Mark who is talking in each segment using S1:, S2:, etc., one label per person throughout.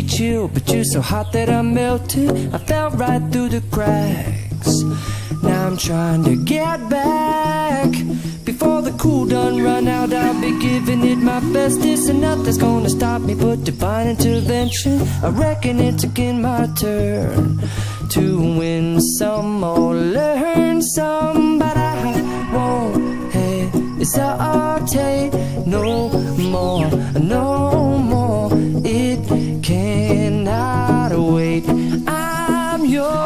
S1: chill, but you're so hot that I melted. I fell right through the cracks. Now I'm trying to get back. Before the cool done run out, I'll be giving it my best. This and nothing's gonna stop me but divine intervention. I reckon it's again my turn to win some or learn some, but I won't hesitate no more, no more. It cannot wait. I'm yours.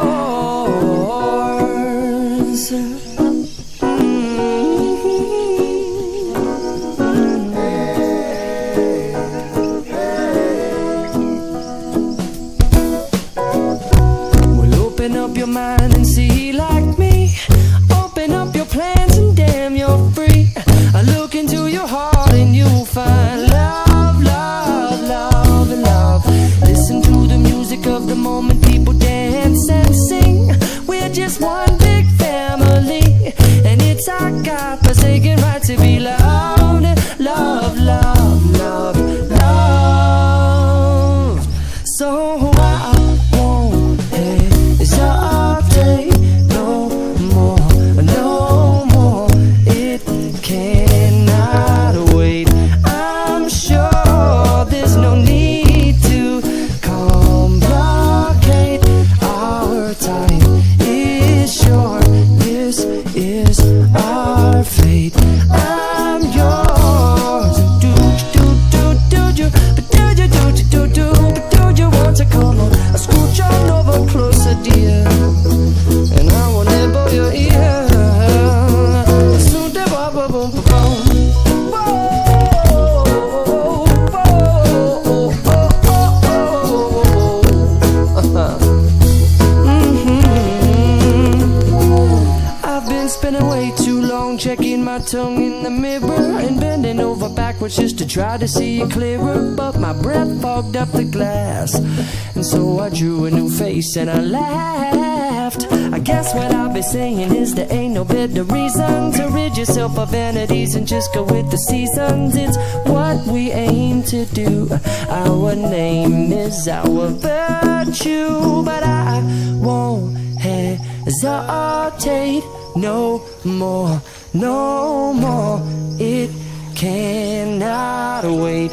S1: Open up your mind and see like me. Open up your plans and damn, you're free. I look into your heart and you'll find love, love, love, and love. Listen to the music of the moment, people dance and sing. We're just one big family, and it's our God-forsaken right to be loved. Love, love, love, love. So I won't hesitate no more, no more. It cannot wait. I'm sure there's no need to complicate. Our time is short. This is our fate. I'm yours. Do you, but do you, but do you want to come on? I scooch on over closer, dear, and I will nibble your ear. Soon to boom, boom, boom, boom. I've been spending way too long checking my tongue in the mirror and bending over backwards just to try to see it clearer, but my breath fogged up the glass, and so I drew a new face and I laughed. I guess what I'll be saying is there ain't no better reason to rid yourself of vanities and just go with the seasons. It's what we aim to do. Our name is our virtue, but I won't hesitate no more, no more. It cannot wait.